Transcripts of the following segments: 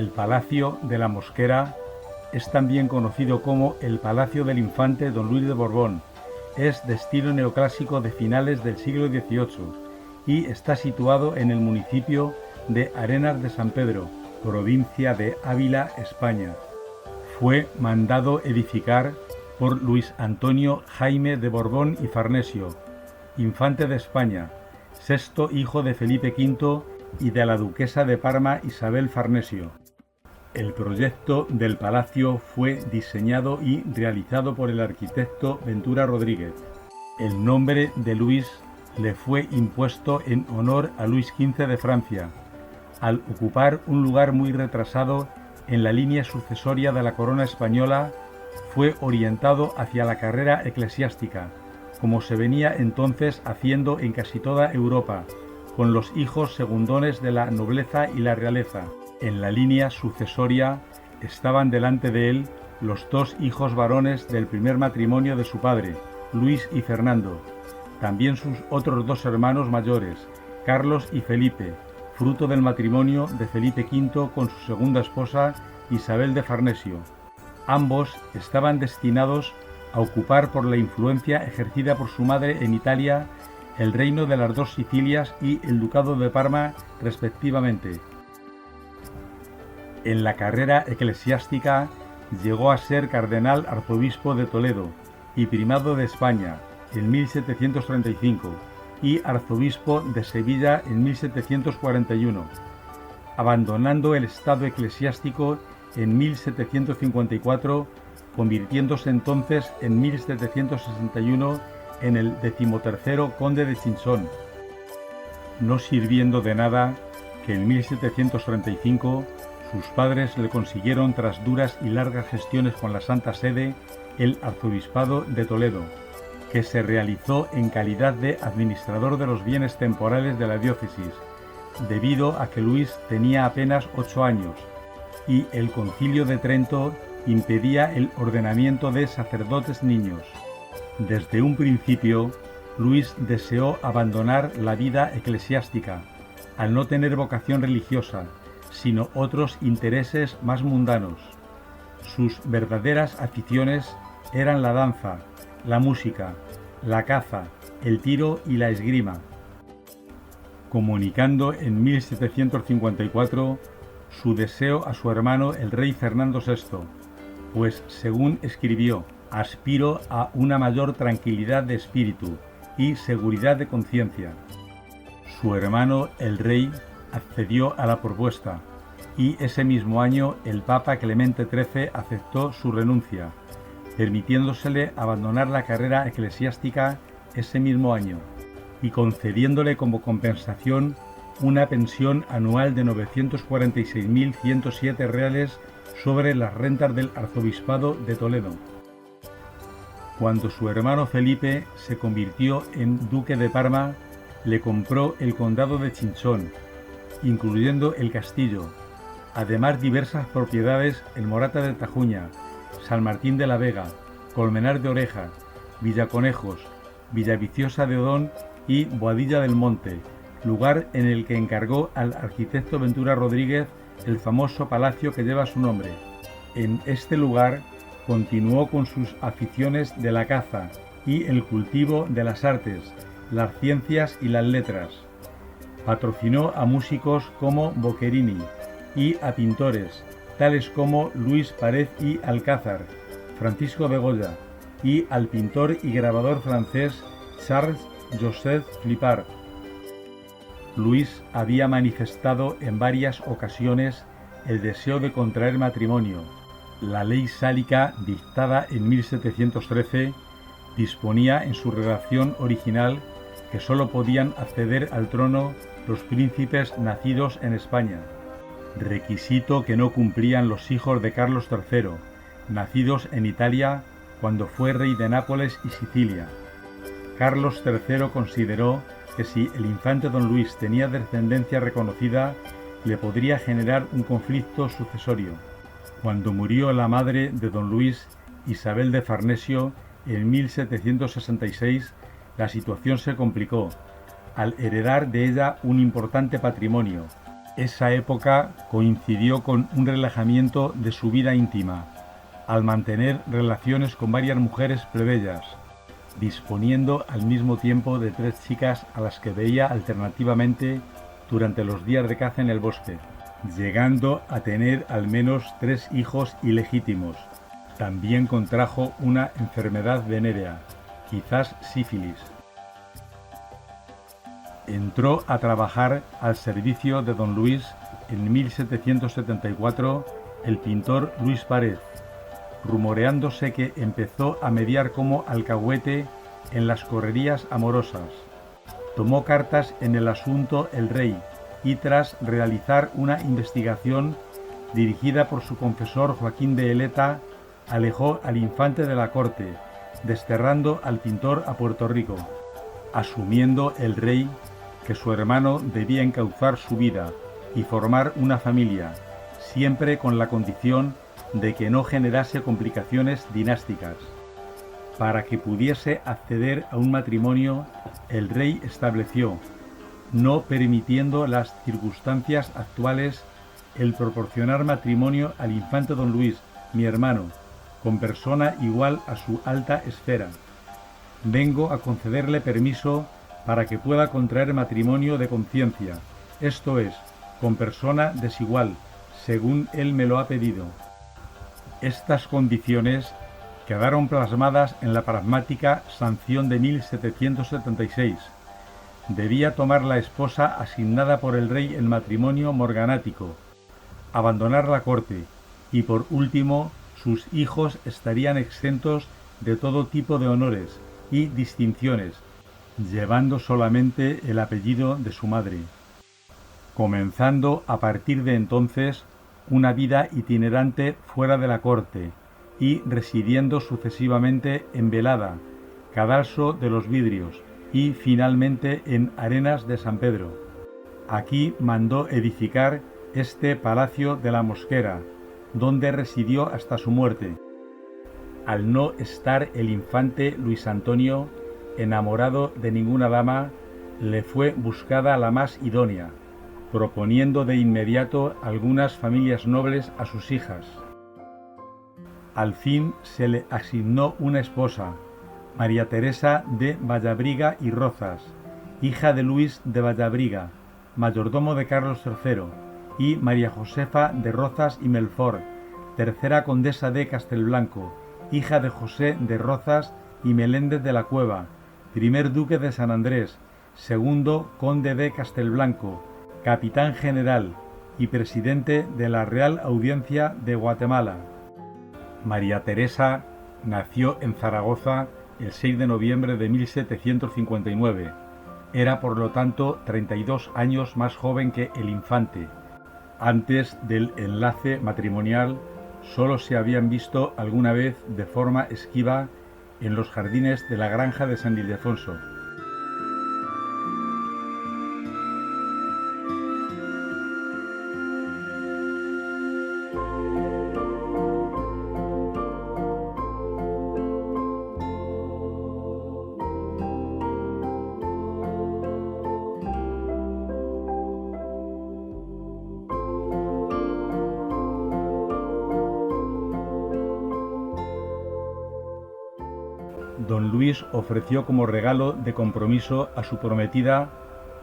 El Palacio de la Mosquera es también conocido como el Palacio del Infante Don Luis de Borbón. Es de estilo neoclásico de finales del siglo XVIII y está situado en el municipio de Arenas de San Pedro, provincia de Ávila, España. Fue mandado edificar por Luis Antonio Jaime de Borbón y Farnesio, infante de España, sexto hijo de Felipe V y de la duquesa de Parma Isabel Farnesio. El proyecto del palacio fue diseñado y realizado por el arquitecto Ventura Rodríguez. El nombre de Luis le fue impuesto en honor a Luis XV de Francia, al ocupar un lugar muy retrasado en la línea sucesoria de la corona española. Fue orientado hacia la carrera eclesiástica, como se venía entonces haciendo en casi toda Europa, con los hijos segundones de la nobleza y la realeza. En la línea sucesoria estaban delante de él los dos hijos varones del primer matrimonio de su padre, Luis y Fernando, también sus otros dos hermanos mayores, Carlos y Felipe, fruto del matrimonio de Felipe V con su segunda esposa, Isabel de Farnesio. Ambos estaban destinados a ocupar, por la influencia ejercida por su madre en Italia, el reino de las dos Sicilias y el ducado de Parma, respectivamente. En la carrera eclesiástica llegó a ser cardenal arzobispo de Toledo y primado de España en 1735 y arzobispo de Sevilla en 1741, abandonando el estado eclesiástico en 1754, convirtiéndose entonces en 1761 en el 13º conde de Chinchón, no sirviendo de nada que en 1735 sus padres le consiguieron, tras duras y largas gestiones con la Santa Sede, el arzobispado de Toledo, que se realizó en calidad de administrador de los bienes temporales de la diócesis, debido a que Luis tenía apenas 8 años, y el Concilio de Trento impedía el ordenamiento de sacerdotes niños. Desde un principio, Luis deseó abandonar la vida eclesiástica, al no tener vocación religiosa, sino otros intereses más mundanos. Sus verdaderas aficiones eran la danza, la música, la caza, el tiro y la esgrima. Comunicando en 1754 su deseo a su hermano el rey Fernando VI, pues, según escribió, aspiro a una mayor tranquilidad de espíritu y seguridad de conciencia. Su hermano el rey accedió a la propuesta y ese mismo año el Papa Clemente XIII aceptó su renuncia, permitiéndosele abandonar la carrera eclesiástica ese mismo año y concediéndole como compensación una pensión anual de 946.107 reales sobre las rentas del arzobispado de Toledo. Cuando su hermano Felipe se convirtió en duque de Parma, le compró el condado de Chinchón, incluyendo el castillo, además diversas propiedades en Morata de Tajuña, San Martín de la Vega, Colmenar de Oreja, Villaconejos, Villaviciosa de Odón y Boadilla del Monte, lugar en el que encargó al arquitecto Ventura Rodríguez el famoso palacio que lleva su nombre. En este lugar continuó con sus aficiones de la caza y el cultivo de las artes, las ciencias y las letras. Patrocinó a músicos como Boccherini y a pintores tales como Luis Pared y Alcázar, Francisco de Goya y al pintor y grabador francés Charles-Joseph Flipart. Luis había manifestado en varias ocasiones el deseo de contraer matrimonio. La ley sálica, dictada en 1713, disponía en su redacción original que sólo podían acceder al trono los príncipes nacidos en España, requisito que no cumplían los hijos de Carlos III, nacidos en Italia cuando fue rey de Nápoles y Sicilia. Carlos III consideró que si el infante don Luis tenía descendencia reconocida, le podría generar un conflicto sucesorio. Cuando murió la madre de don Luis, Isabel de Farnesio, en 1766, la situación se complicó, al heredar de ella un importante patrimonio, Esa época coincidió con un relajamiento de su vida íntima, al mantener relaciones con varias mujeres plebeyas, disponiendo al mismo tiempo de 3 chicas a las que veía alternativamente durante los días de caza en el bosque, llegando a tener al menos 3 hijos ilegítimos. También contrajo una enfermedad venérea, quizás sífilis. Entró a trabajar al servicio de don Luis en 1774 el pintor Luis Párez, rumoreándose que empezó a mediar como alcahuete en las correrías amorosas. Tomó cartas en el asunto el rey y tras realizar una investigación dirigida por su confesor Joaquín de Eleta, alejó al infante de la corte, desterrando al pintor a Puerto Rico, asumiendo el rey que su hermano debía encauzar su vida y formar una familia, siempre con la condición de que no generase complicaciones dinásticas. Para que pudiese acceder a un matrimonio, el rey estableció, no permitiendo las circunstancias actuales, el proporcionar matrimonio al infante don Luis, mi hermano, con persona igual a su alta esfera. Vengo a concederle permiso para que pueda contraer matrimonio de conciencia, esto es, con persona desigual, según él me lo ha pedido. Estas condiciones quedaron plasmadas en la pragmática sanción de 1776. Debía tomar la esposa asignada por el rey en matrimonio morganático, abandonar la corte y, por último, sus hijos estarían exentos de todo tipo de honores y distinciones, llevando solamente el apellido de su madre, comenzando a partir de entonces una vida itinerante fuera de la corte y residiendo sucesivamente en Velada, Cadalso de los Vidrios y finalmente en Arenas de San Pedro. Aquí mandó edificar este Palacio de la Mosquera, donde residió hasta su muerte. Al no estar el infante Luis Antonio enamorado de ninguna dama, le fue buscada la más idónea, proponiendo de inmediato algunas familias nobles a sus hijas. Al fin se le asignó una esposa, María Teresa de Vallabriga y Rozas, hija de Luis de Vallabriga, mayordomo de Carlos III, y María Josefa de Rozas y Melfort, tercera condesa de Castelblanco, hija de José de Rozas y Meléndez de la Cueva, primer duque de San Andrés, segundo conde de Castelblanco, capitán general y presidente de la Real Audiencia de Guatemala. María Teresa nació en Zaragoza el 6 de noviembre de 1759. Era por lo tanto 32 años más joven que el infante. Antes del enlace matrimonial solo se habían visto alguna vez de forma esquiva en los jardines de la granja de San Ildefonso. Don Luis ofreció como regalo de compromiso a su prometida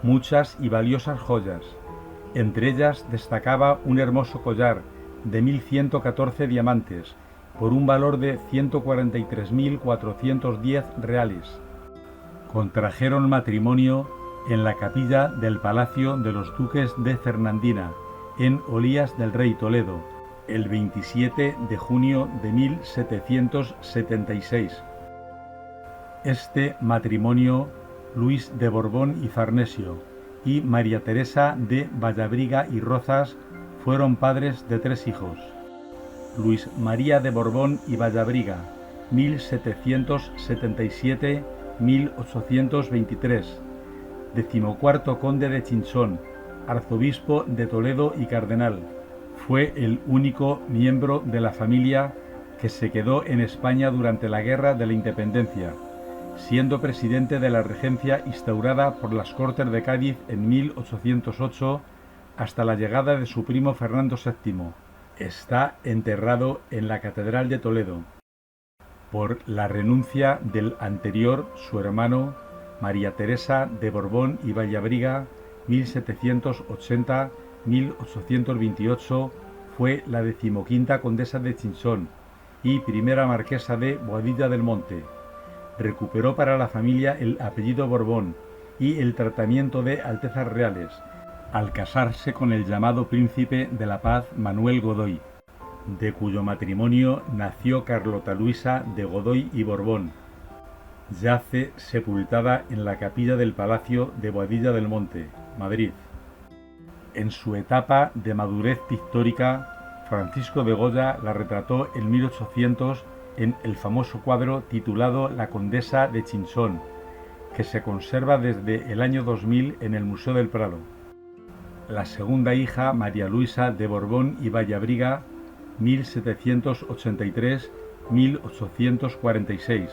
muchas y valiosas joyas. Entre ellas destacaba un hermoso collar de 1.114 diamantes, por un valor de 143.410 reales. Contrajeron matrimonio en la capilla del Palacio de los Duques de Fernandina, en Olías del Rey, Toledo, el 27 de junio de 1776. Este matrimonio, Luis de Borbón y Farnesio y María Teresa de Vallabriga y Rozas, fueron padres de 3 hijos. Luis María de Borbón y Vallabriga, 1777-1823, 14º conde de Chinchón, arzobispo de Toledo y cardenal. Fue el único miembro de la familia que se quedó en España durante la Guerra de la Independencia, siendo presidente de la regencia instaurada por las Cortes de Cádiz en 1808 hasta la llegada de su primo Fernando VII. Está enterrado en la Catedral de Toledo. Por la renuncia del anterior, su hermano, María Teresa de Borbón y Vallabriga, 1780-1828, fue la 15ª condesa de Chinchón y primera marquesa de Boadilla del Monte. Recuperó para la familia el apellido Borbón y el tratamiento de Altezas Reales, al casarse con el llamado Príncipe de la Paz Manuel Godoy, de cuyo matrimonio nació Carlota Luisa de Godoy y Borbón. Yace sepultada en la capilla del Palacio de Boadilla del Monte, Madrid. En su etapa de madurez pictórica, Francisco de Goya la retrató en 1800 en el famoso cuadro titulado La Condesa de Chinchón, que se conserva desde el año 2000 en el Museo del Prado. La segunda hija, María Luisa de Borbón y Vallabriga, 1783-1846,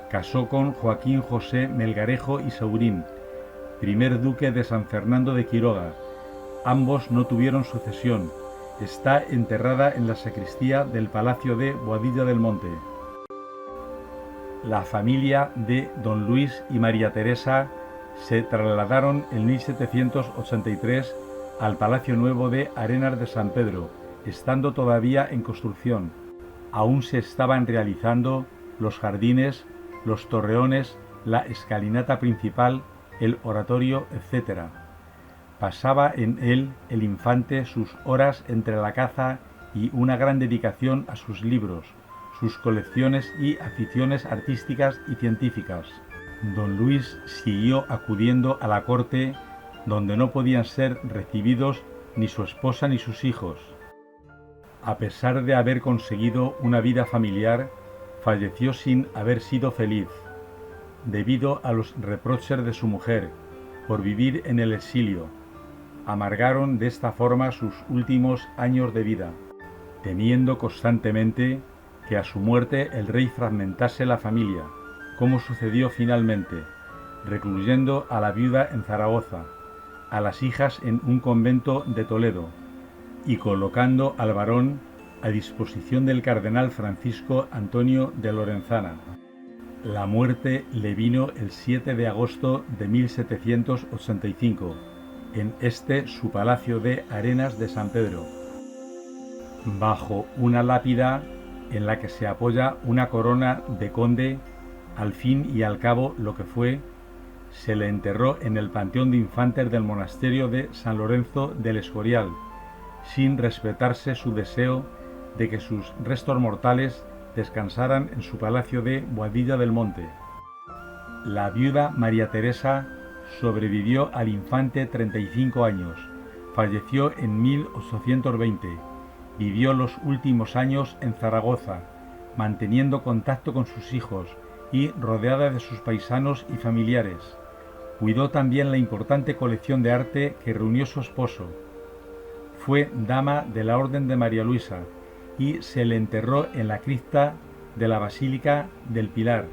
casó con Joaquín José Melgarejo y Saurín, primer duque de San Fernando de Quiroga. Ambos no tuvieron sucesión. Está enterrada en la sacristía del Palacio de Boadilla del Monte. La familia de don Luis y María Teresa se trasladaron en 1783 al Palacio Nuevo de Arenas de San Pedro, estando todavía en construcción. Aún se estaban realizando los jardines, los torreones, la escalinata principal, el oratorio, etc. Pasaba en él el infante sus horas entre la caza y una gran dedicación a sus libros, sus colecciones y aficiones artísticas y científicas. Don Luis siguió acudiendo a la corte, donde no podían ser recibidos ni su esposa ni sus hijos. A pesar de haber conseguido una vida familiar, falleció sin haber sido feliz, debido a los reproches de su mujer por vivir en el exilio. Amargaron de esta forma sus últimos años de vida, temiendo constantemente que a su muerte el rey fragmentase la familia, como sucedió finalmente, recluyendo a la viuda en Zaragoza, a las hijas en un convento de Toledo y colocando al varón a disposición del cardenal Francisco Antonio de Lorenzana. La muerte le vino el 7 de agosto de 1785, en su palacio de Arenas de San Pedro, bajo una lápida en la que se apoya una corona de conde. Al fin y al cabo, lo que fue, se le enterró en el Panteón de Infantes del monasterio de San Lorenzo del Escorial, sin respetarse su deseo de que sus restos mortales descansaran en su palacio de Boadilla del Monte. La viuda María Teresa sobrevivió al infante 35 años, falleció en 1820, vivió los últimos años en Zaragoza, manteniendo contacto con sus hijos y rodeada de sus paisanos y familiares. Cuidó también la importante colección de arte que reunió su esposo. Fue dama de la Orden de María Luisa y se le enterró en la cripta de la Basílica del Pilar,